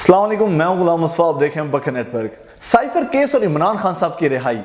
अस्सलाम वालेकुम, मैं हूं गुलाम मुस्तफा। आप देखें बकर नेटवर्क। साइफर केस और इमरान खान साहब की रिहाई,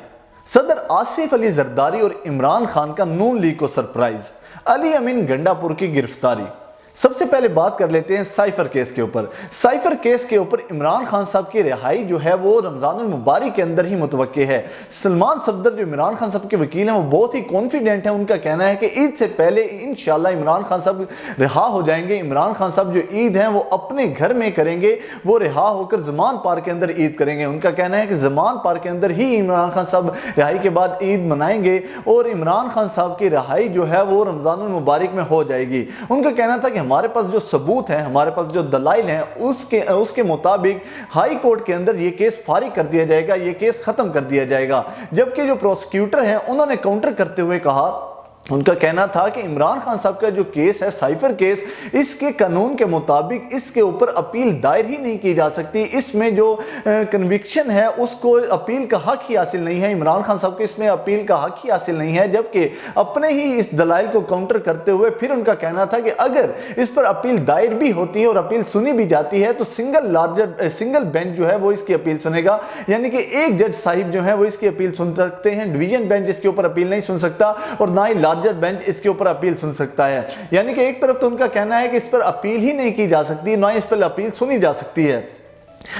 सदर आसिफ अली जरदारी और इमरान खान का नून लीग को सरप्राइज, अली अमीन गंडापुर की गिरफ्तारी। सबसे पहले बात कर लेते हैं साइफर केस के ऊपर। साइफर केस के ऊपर इमरान खान साहब की रिहाई जो है वो रमजानुल मुबारक के अंदर ही मुतवक्के है। सलमान सफदर जो इमरान खान साहब के वकील हैं वो बहुत ही कॉन्फिडेंट है। उनका कहना है कि ईद से पहले इंशाल्लाह इमरान खान साहब रिहा हो जाएंगे। इमरान खान साहब जो ईद है वो अपने घर में करेंगे, वो रिहा होकर जमान पार्क के अंदर ईद करेंगे। उनका कहना है कि जमान पार्क के अंदर ही इमरान खान साहब रिहाई के बाद ईद मनाएंगे और इमरान खान साहब की रिहाई जो है वो रमजानुल मुबारक में हो जाएगी। उनका कहना था कि हमारे पास जो सबूत हैं, हमारे पास जो दलाइल हैं, उसके मुताबिक हाई कोर्ट के अंदर ये केस फारिग कर दिया जाएगा, ये केस खत्म कर दिया जाएगा। जबकि जो प्रोसिक्यूटर हैं उन्होंने काउंटर करते हुए कहा, उनका कहना था कि इमरान खान साहब का जो केस है साइफर केस, इसके कानून के मुताबिक इसके ऊपर अपील दायर ही नहीं की जा सकती। इसमें जो कन्विक्शन है उसको अपील का हक ही हासिल नहीं है। इमरान खान साहब को इसमें अपील का हक ही हासिल नहीं है। जबकि अपने ही इस दलाइल को काउंटर करते हुए फिर उनका कहना था कि अगर इस पर अपील दायर भी होती है और अपील सुनी भी जाती है तो सिंगल बेंच जो है वो इसकी अपील सुनेगा, यानी कि एक जज साहिब जो है वो इसकी अपील सुन सकते हैं। डिवीजन बेंच इसके ऊपर अपील नहीं सुन सकता और ना ही लार्जर बेंच इसके ऊपर अपील सुन सकता है। यानी कि एक तरफ तो उनका कहना है कि इस पर अपील ही नहीं की जा सकती, ना इस पर अपील सुनी जा सकती है,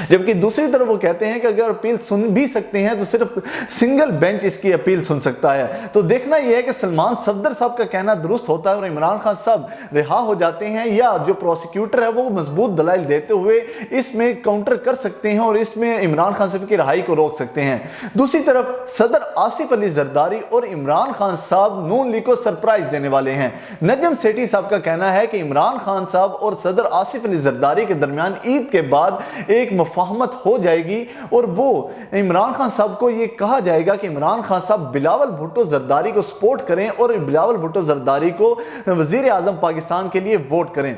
जबकि दूसरी तरफ वो कहते हैं कि अगर अपील सुन भी सकते हैं तो सिर्फ सिंगल बेंच इसकी अपील सुन सकता है। तो देखना यह है कि सलमान सफदर साहब का कहना दुरुस्त होता है और इमरान खान साहब रिहा हो जाते हैं, या जो प्रोसिक्यूटर है वो मजबूत दलाइल देते हुए इसमें काउंटर कर सकते हैं और इसमें इमरान खान साहब की रिहाई को रोक सकते हैं। दूसरी तरफ सदर आसिफ अली जरदारी और इमरान खान साहब नून लीग को सरप्राइज देने वाले हैं। नजम सेठी साहब का कहना है कि इमरान खान साहब और सदर आसिफ अली जरदारी के दरमियान ईद के बाद एक मुफाहमत हो जाएगी और वो इमरान खान साहब को ये कहा जाएगा कि इमरान खान साहब बिलावल भुट्टो जरदारी को सपोर्ट करें और बिलावल भुट्टो जरदारी को वजीर आजम पाकिस्तान के लिए वोट करें।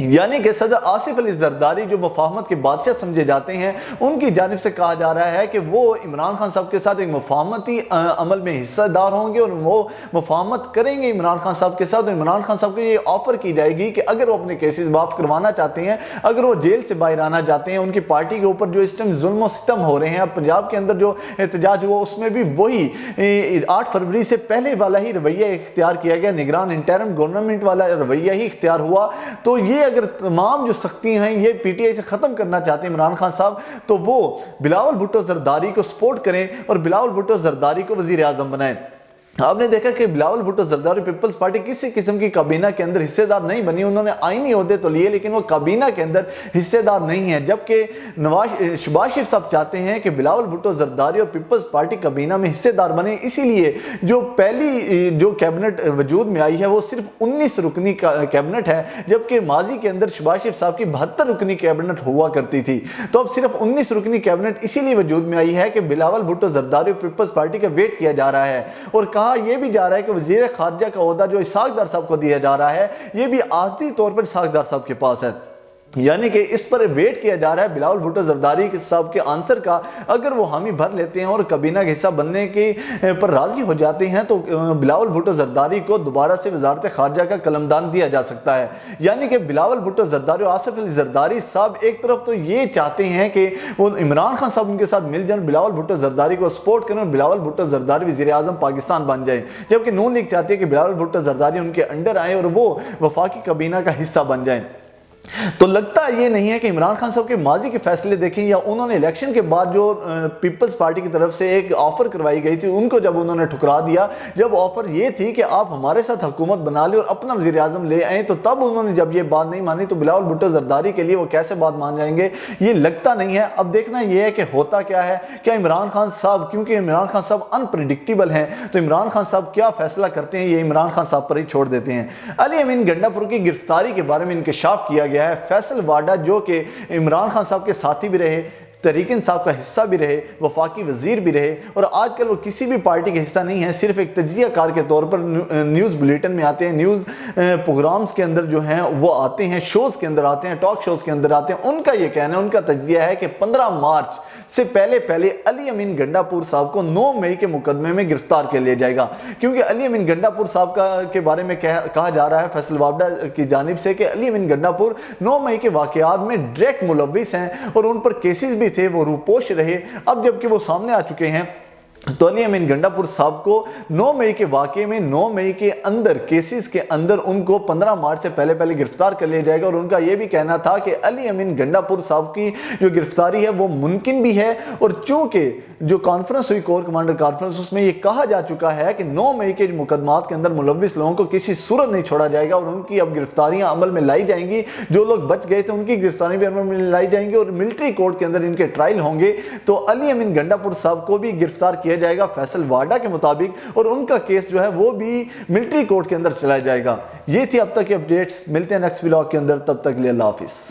यानी कि सदर आसिफ अली जरदारी जो मुफाहमत के बादशाह समझे जाते हैं, उनकी जानिब से कहा जा रहा है कि वो इमरान खान साहब के साथ एक मुफाहमती अमल में हिस्सेदार होंगे और वो मुफाहमत करेंगे इमरान खान साहब के साथ। और इमरान खान साहब को ये ऑफर की जाएगी कि अगर वो अपने केसेस माफ करवाना चाहते हैं, अगर वो जेल से बाहर आना चाहते हैं, उनकी पार्टी के ऊपर जो इस टाइम जुल्म और सितम हो रहे हैं, अब पंजाब के अंदर जो एहतजाज हुआ उसमें भी वही 8 फरवरी से पहले वाला ही रवैया इख्तियार किया गया, निगरान इंटरिम गवर्नमेंट वाला रवैया ही इख्तियार हुआ। तो ये अगर तमाम जो सख्ती हैं ये पीटीआई से खत्म करना चाहते हैं इमरान खान साहब, तो वो बिलावल भुट्टो जरदारी को सपोर्ट करें और बिलावल भुट्टो जरदारी को वजीर आजम बनाएं। आपने देखा कि बिलावल भुट्टो जरदारी पीपल्स पार्टी किसी किस्म की काबीना के अंदर हिस्सेदार नहीं बनी। उन्होंने आईनी ओहदे तो लिए लेकिन वो काबीना के अंदर हिस्सेदार नहीं है। जबकि शहबाज शरीफ साहब चाहते हैं कि बिलावल भुट्टो जरदारी और पीपल्स पार्टी काबीना में हिस्सेदार बने। इसीलिए जो पहली जो कैबिनेट वजूद में आई है वो सिर्फ 19 रुकनी कैबिनेट है, जबकि माजी के अंदर शहबाज शरीफ साहब की 72 रुकनी कैबिनेट हुआ करती थी। तो अब सिर्फ 19 रुकनी कैबिनेट इसीलिए वजूद में आई है कि बिलावल भुट्टो जरदारी और पीपल्स पार्टी का वेट किया जा रहा है। और कहा यह भी जा रहा है कि वजीर खारजा का ओहदा जो इसाक डार साहब को दिया जा रहा है यह भी आखिरी तौर पर इसाक डार साहब के पास है। यानी कि इस पर वेट किया जा रहा है बिलावल भुट्टो जरदारी साहब के आंसर का। अगर वो हामी भर लेते हैं और काबीना का हिस्सा बनने के पर राजी हो जाते हैं तो बिलावल भुट्टो जरदारी को दोबारा से वजारत खारजा का कलमदान दिया जा सकता है। यानी कि बिलावल भुट्टो जरदारी और आसिफ अली जरदारी साहब एक तरफ तो ये चाहते हैं कि वो इमरान खान साहब उनके साथ मिल जाए, बिलावल भुट्टो जरदारी को सपोर्ट करें और बिलावल भुट्टो जरदारी वजीर आजम पाकिस्तान बन जाए, जबकि नून लीग चाहती है कि बिलावल भुट्टो जरदारी उनके अंडर आए और वो वफाकी काबीना का हिस्सा बन जाए। तो लगता ये नहीं है कि इमरान खान साहब के माजी के फैसले देखें या उन्होंने इलेक्शन के बाद जो पीपल्स पार्टी की तरफ से एक ऑफर करवाई गई थी उनको जब उन्होंने ठुकरा दिया, जब ऑफर ये थी कि आप हमारे साथ हुकूमत बना लें और अपना वजीर आजम ले आए, तो तब उन्होंने जब ये बात नहीं मानी तो बिलावल भुट्टो जरदारी के लिए वो कैसे बात मान जाएंगे, ये लगता नहीं है। अब देखना यह है कि होता क्या है। क्या इमरान खान साहब, क्योंकि इमरान खान साहब अनप्रिडिक्टेबल हैं, तो इमरान खान साहब क्या फैसला करते हैं ये इमरान खान साहब पर ही छोड़ देते हैं। अली अमीन गंडापुर की गिरफ्तारी के बारे में इंकशाफ किया गया है। फैसल वाडा जो कि इमरान खान साहब के साथी भी रहे, तहरीक इंसाफ का हिस्सा भी रहे, वफाकी वजीर भी रहे, और आजकल वो किसी भी पार्टी का हिस्सा नहीं है, सिर्फ एक तज्जिया कार के तौर पर न्यूज़ बुलेटिन में आते हैं, न्यूज़ प्रोग्राम्स के अंदर जो हैं वो आते हैं, शोज़ के अंदर आते हैं, टॉक शोज़ के अंदर आते हैं। उनका ये कहना है, उनका तज्जिया है कि 15 मार्च से पहले पहले अली अमीन गंडापुर साहब को 9 मई के मुकदमे में गिरफ्तार कर लिया जाएगा, क्योंकि अली अमीन गंडापुर साहब के बारे में कहा जा रहा है फैसल वाबडा की जानिब से कि अली अमीन गंडापुर 9 मई के वाकयात में डायरेक्ट मुलव्विस हैं और उन पर केसेस भी थे, वो रूपोश रहे। अब जबकि वो सामने आ चुके हैं, तो अली अमीन गंडापुर साहब को 9 मई के वाक़े में 9 मई के अंदर केसेस के अंदर उनको 15 मार्च से पहले पहले गिरफ्तार कर लिया जाएगा। और उनका यह भी कहना था कि अली अमीन गंडापुर साहब की जो गिरफ्तारी है वो मुमकिन भी है, और चूंकि जो कॉन्फ्रेंस हुई कोर कमांडर कॉन्फ्रेंस, उसमें यह कहा जा चुका है कि 9 मई के मुकदमात के अंदर मुलव्विस लोगों को किसी सूरत नहीं छोड़ा जाएगा और उनकी अब गिरफ्तारियां अमल में लाई जाएंगी। जो लोग बच गए थे उनकी गिरफ्तारी भी अमल में लाई जाएंगी और मिलिट्री कोर्ट के अंदर इनके ट्रायल होंगे। तो अली अमीन गंडापुर साहब को भी गिरफ्तार किया जाएगा फैसल वाडा के मुताबिक, और उनका केस जो है वो भी मिलिट्री कोर्ट के अंदर चलाया जाएगा। ये थी अब तक की अपडेट्स, मिलते हैं नेक्स्ट व्लॉग के अंदर, तब तक के लिए अल्लाह हाफिज़।